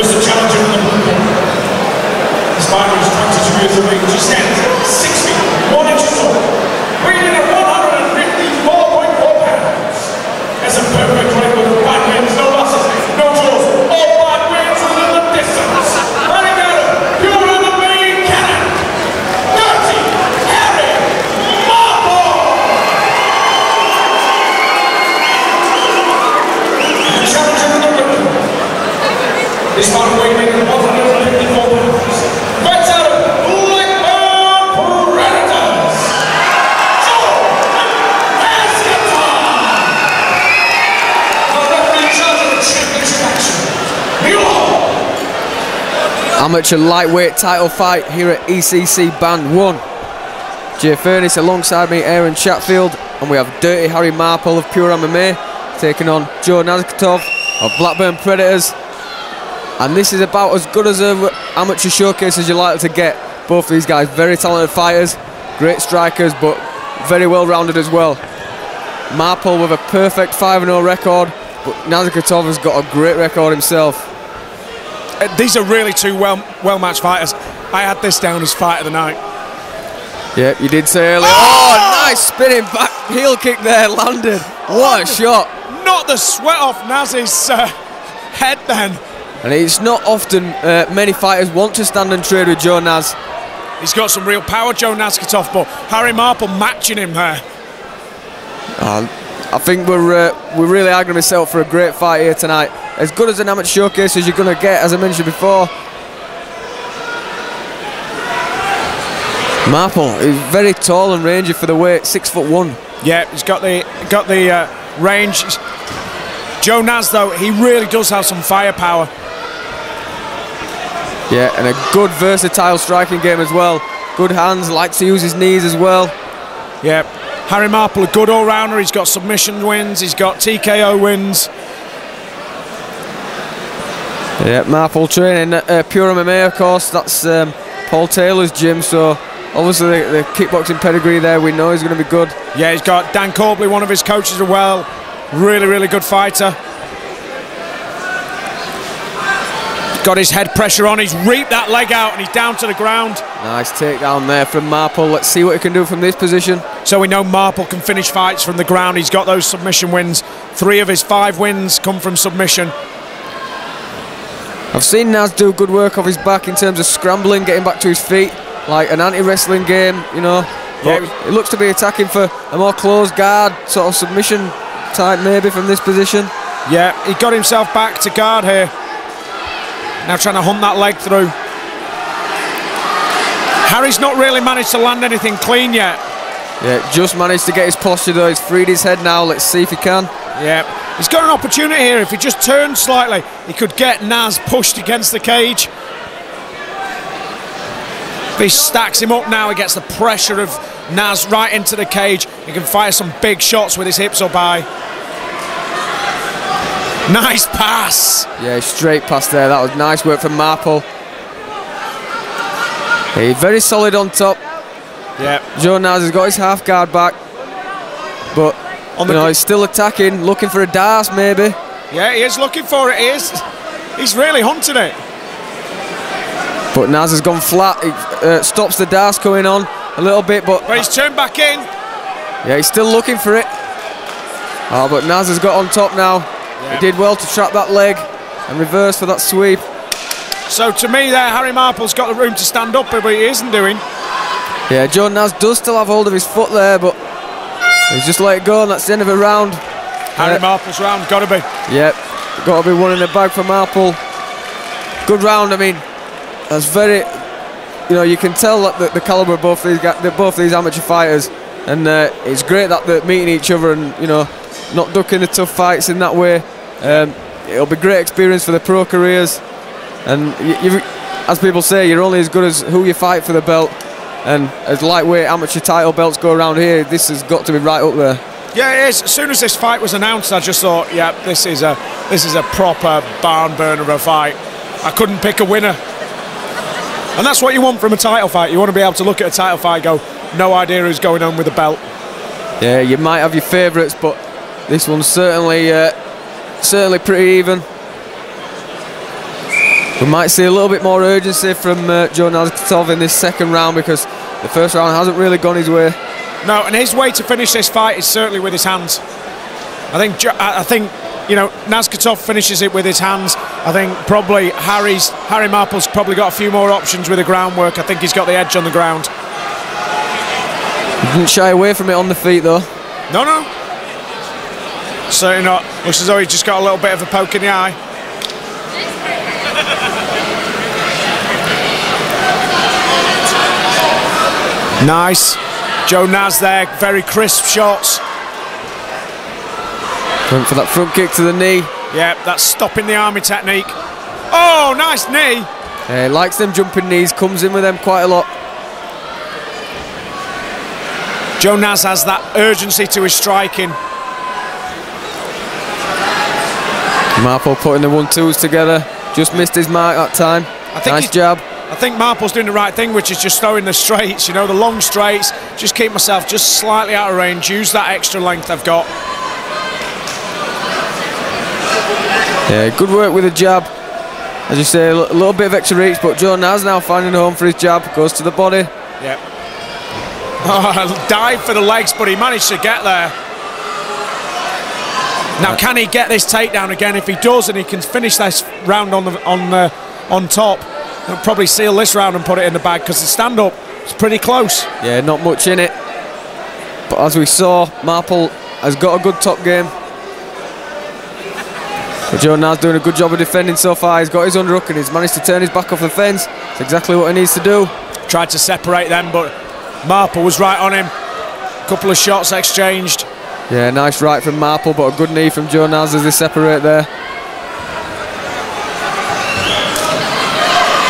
was the challenger in the blue corner. This fighter is 22 years of age. He stands 6 feet 1 inch tall, weighing in at 154.4 pounds. Has a perfect record of 5 wins, no losses, no draws, all 5 wins within the distance. Running out of pure MMA cannon, Dirty Harry Marple. The challenger in the ring. This fighter weighing in at 154 pounds. Fights out of Blackburn Predators, Joe Nascaton. The referee in charge of the championship action, Milo. Amateur lightweight title fight here at ECC Band 1. Jay Furniss alongside me, Aaron Chatfield, and we have Dirty Harry Marple of Pure MMA taking on Joe Nascaton of Blackburn Predators. And this is about as good as an amateur showcase as you like to get. Both these guys, very talented fighters, great strikers, but very well rounded as well. Marple with a perfect 5-0 record, but Nascaton has got a great record himself. These are really two well-matched fighters. I had this down as fight of the night. Yep, you did say earlier. Oh, nice spinning back heel kick there, landed. What a shot. Not the sweat off Naz's head then. And it's not often many fighters want to stand and trade with Joe Naz. He's got some real power, Joe Nascaton, but Harry Marple matching him there. I think we're really arguing ourselves for a great fight here tonight. As good as an amateur showcase as you're going to get, as I mentioned before. Marple is very tall and rangy for the weight, 6'1". Yeah, he's got the range. Joe Naz, though, he really does have some firepower. Yeah, and a good versatile striking game as well. Good hands, likes to use his knees as well. Yeah, Harry Marple, a good all-rounder. He's got submission wins, he's got TKO wins. Yeah, Marple training at Pure MMA, of course. That's Paul Taylor's gym, so obviously the kickboxing pedigree there, we know he's going to be good. Yeah, he's got Dan Corbley, one of his coaches as well. Really, really good fighter. Got his head pressure on, he's reaped that leg out and he's down to the ground. Nice takedown there from Marple. Let's see what he can do from this position. So we know Marple can finish fights from the ground. He's got those submission wins. 3 of his 5 wins come from submission. I've seen Naz do good work off his back in terms of scrambling, getting back to his feet, like an anti-wrestling game, you know. But Yeah, it looks to be attacking for a more closed guard, sort of submission type maybe from this position. yeah, he got himself back to guard here. Now trying to hunt that leg through. Harry's not really managed to land anything clean yet. Yeah, just managed to get his posture though. He's freed his head now. Let's see if he can. Yeah, he's got an opportunity here. If he just turns slightly, he could get Naz pushed against the cage. If he stacks him up now, he gets the pressure of Naz right into the cage. He can fire some big shots with his hips up high. Nice pass. Yeah, straight past there. That was nice work from Marple. He's very solid on top. Yeah, Joe Naz has got his half guard back, but he's still attacking, looking for a dance maybe. yeah, he is looking for it. He's really hunting it. But Naz has gone flat. He stops the dance going on a little bit, but But he's turned back in. yeah, he's still looking for it. Oh, but Naz has got on top now. Yeah. He did well to trap that leg and reverse for that sweep. So to me there, Harry Marple's got the room to stand up, but he isn't doing. Yeah, Joe Naz does still have hold of his foot there, but he's just let it go, and that's the end of the round. Harry Marple's round, got to be. Yep, got to be one in the bag for Marple. Good round. I mean, that's very, you can tell that the calibre of both these amateur fighters, and it's great that they're meeting each other and not ducking the tough fights in that way. It'll be great experience for the pro careers, and as people say, you're only as good as who you fight for the belt. And as lightweight amateur title belts go around here, this has got to be right up there. Yeah, it is. As soon as this fight was announced, I just thought, yeah, this is a proper barn burner of a fight. I couldn't pick a winner. And that's what you want from a title fight. You want to be able to look at a title fight and go, no idea who's going on with the belt. Yeah, you might have your favourites, but this one's certainly pretty even. We might see a little bit more urgency from Joe Nazgutov in this second round, because the first round hasn't really gone his way. No, and his way to finish this fight is certainly with his hands. I think you know, Nazgutov finishes it with his hands. I think probably Harry Marple's probably got a few more options with the groundwork. I think he's got the edge on the ground. He didn't shy away from it on the feet though. No, no. Certainly not. Looks as though he's just got a little bit of a poke in the eye. Nice. Joe Naz there, very crisp shots. Went for that front kick to the knee. Yeah, that's stopping the army technique. Oh, nice knee. He likes them jumping knees, comes in with them quite a lot. Joe Naz has that urgency to his striking. Marple putting the 1-2s together. Just missed his mark that time. Nice jab. I think Marple's doing the right thing, which is just throwing the straights, you know, the long straights. Just keep myself just slightly out of range. Use that extra length I've got. Yeah, good work with the jab. As you say, a little bit of extra reach, but Joe Naz now finding a home for his jab. Goes to the body. Yep. Oh, dive for the legs, but he managed to get there. Now, can he get this takedown again? If he does, and he can finish this round on top, he'll probably seal this round and put it in the bag, because the stand-up is pretty close. Yeah, not much in it. But as we saw, Marple has got a good top game. But Joe Naz doing a good job of defending so far. He's got his underhook and he's managed to turn his back off the fence. That's exactly what he needs to do. Tried to separate them, but Marple was right on him. Couple of shots exchanged. Yeah, nice right from Marple, but a good knee from Joe Naz as they separate there.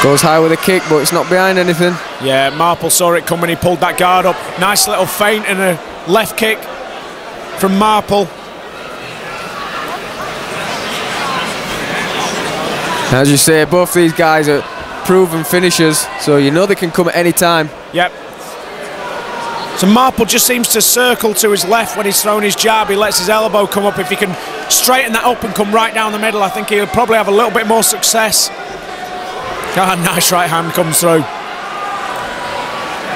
Goes high with a kick, but it's not behind anything. Yeah, Marple saw it coming, he pulled that guard up. Nice little feint and a left kick from Marple. As you say, both these guys are proven finishers, so you know they can come at any time. Yep. So Marple just seems to circle to his left when he's throwing his jab. He lets his elbow come up. If he can straighten that up and come right down the middle, I think he'll probably have a little bit more success. Ah, nice right hand comes through.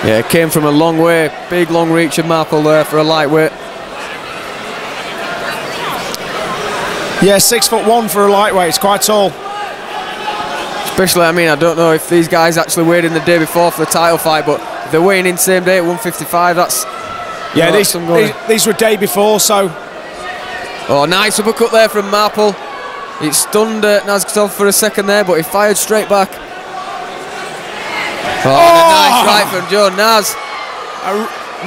Yeah, it came from a long way. Big long reach of Marple there for a lightweight. Yeah, 6'1" for a lightweight. It's quite tall. Especially, I mean, I don't know if these guys actually weighed in the day before for the title fight, but if they're weighing in the same day at 155, that's... Yeah, these were day before, so... Oh, nice uppercut there from Marple. It stunned Nazgutov for a second there, but he fired straight back. Oh, and a nice right from Joe Naz.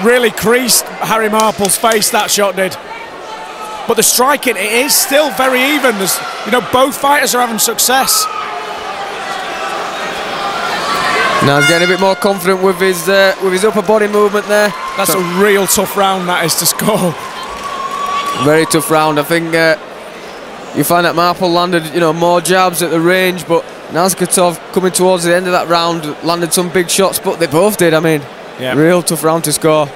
Really creased Harry Marple's face, that shot did. But the striking, it is still very even. There's, you know, both fighters are having success. Now he's getting a bit more confident with his upper body movement there. That's a real tough round, that is, to score. Very tough round. I think you find that Marple landed, you know, more jabs at the range, but Nazgutov coming towards the end of that round landed some big shots, but they both did. I mean, real tough round to score.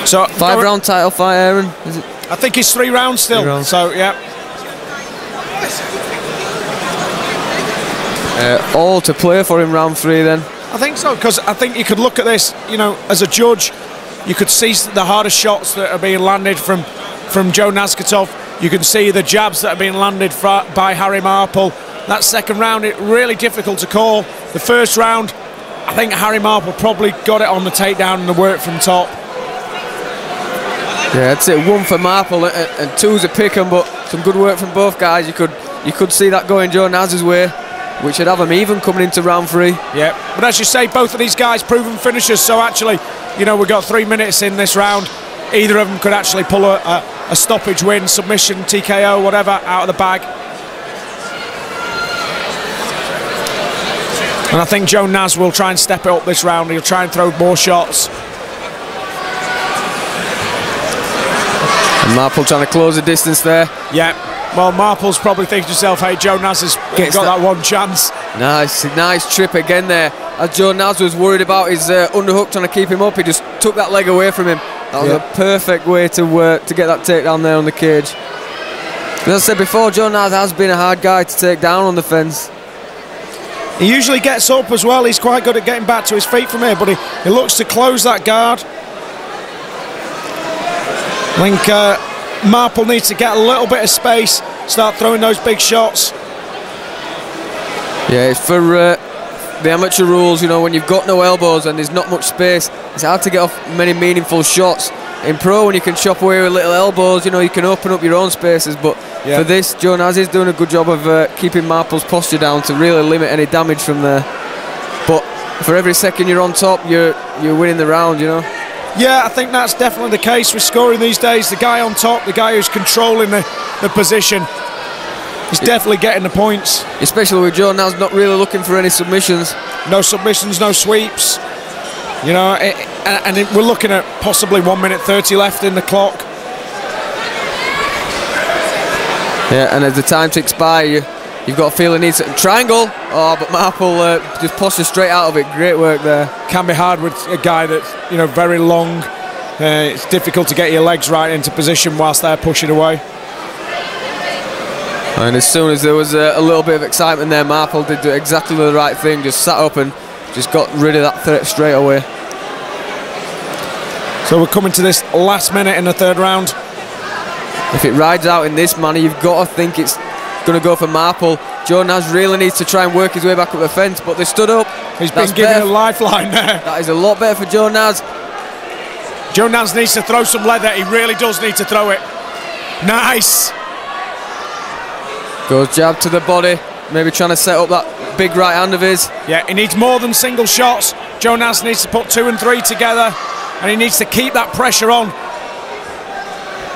So 5-round title fight, Aaron. Is it? I think it's 3 rounds still. 3 rounds. So yeah. All to play for him round 3 then. I think so, because I think you could look at this, you know, as a judge, you could see the hardest shots that are being landed from Joe Nazgutov. You can see the jabs that are being landed by Harry Marple. That second round, it's really difficult to call. The first round, I think Harry Marple probably got it on the takedown and the work from top. Yeah, I'd say 1 for Marple and 2's a pick 'em, but some good work from both guys. You could see that going Joe Naz's way, which would have him even coming into round 3. Yeah, but as you say, both of these guys proven finishers, so actually, you know, we've got 3 minutes in this round. Either of them could actually pull a stoppage win, submission, TKO, whatever, out of the bag. And I think Joe Naz will try and step it up this round. He'll try and throw more shots. And Marple trying to close the distance there. Yeah. Well, Marple's probably thinking to himself, hey, Joe Naz has got that one chance. Nice trip again there. As Joe Naz was worried about his underhook trying to keep him up, he just took that leg away from him. That was a perfect way to get that takedown there on the cage. As I said before, Joe Naz has been a hard guy to take down on the fence. He usually gets up as well. He's quite good at getting back to his feet from here, but he looks to close that guard. I think Marple needs to get a little bit of space, start throwing those big shots. Yeah, it's for the amateur rules, you know, when you've got no elbows and there's not much space, it's hard to get off many meaningful shots. In pro, when you can chop away with little elbows, you know, you can open up your own spaces, but for this, Joe Naz is doing a good job of keeping Marple's posture down to really limit any damage from there. But for every second you're on top, you're winning the round, you know. Yeah, I think that's definitely the case with scoring these days. The guy on top, the guy who's controlling the position, is definitely getting the points. Especially with Joe Naz not really looking for any submissions. No submissions, no sweeps. You know, and we're looking at possibly 1 minute 30 left in the clock. Yeah, and as the time ticks by, you've got a feeling needs a triangle. Oh, but Marple just postures straight out of it. Great work there. Can be hard with a guy that's, you know, very long. It's difficult to get your legs right into position whilst they're pushing away. And as soon as there was a little bit of excitement there, Marple did do exactly the right thing. Just sat up and just got rid of that threat straight away. So we're coming to this last minute in the third round. If it rides out in this manner, you've got to think it's going to go for Marple. Joe Naz really needs to try and work his way back up the fence, but they stood up. He's been given a lifeline there. That is a lot better for Joe Naz. Joe Naz needs to throw some leather. He really does need to throw it. Nice. Goes jab to the body, maybe trying to set up that big right hand of his. Yeah, he needs more than single shots. Joe Naz needs to put 2 and 3 together, and he needs to keep that pressure on.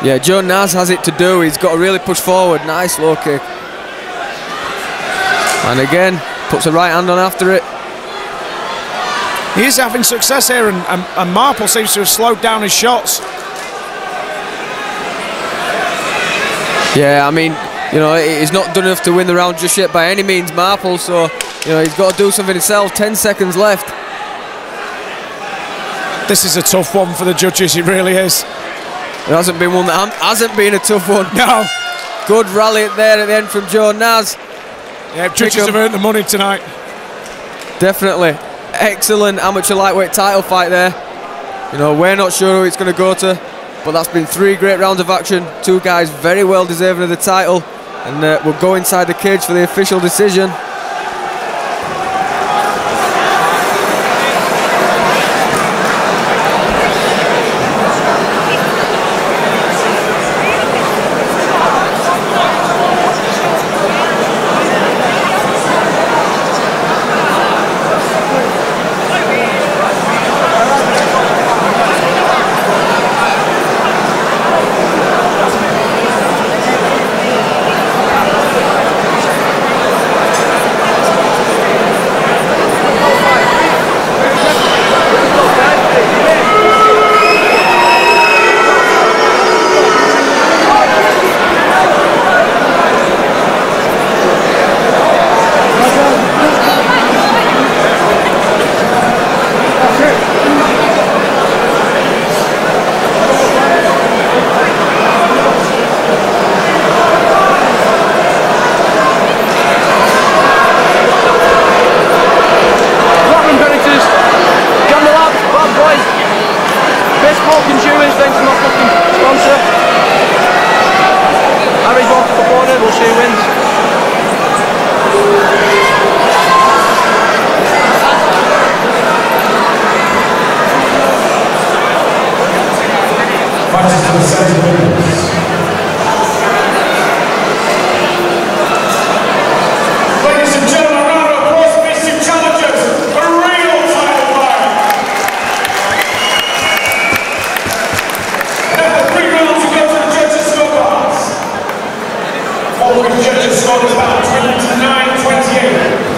Yeah, Joe Naz has it to do. He's got to really push forward. Nice low kick. And again, puts a right hand on after it. He is having success here, and Marple seems to have slowed down his shots. Yeah, I mean, you know, he's not done enough to win the round just yet by any means, Marple, so, you know, he's got to do something himself. 10 seconds left. This is a tough one for the judges, it really is. It hasn't been one that hasn't been a tough one. No. Good rally there at the end from Joe Naz. Yeah, judges have earned the money tonight. Definitely. Excellent amateur lightweight title fight there. You know, we're not sure who it's going to go to, but that's been 3 great rounds of action. 2 guys very well deserving of the title. And we'll go inside the cage for the official decision. Ladies and gentlemen, a round of applause for these 2 challengers for a real title fight. And after 3 rounds, we go to the judges' scorecards. Following the judges' score is about 29-28.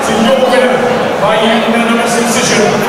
To your winner by unanimous decision.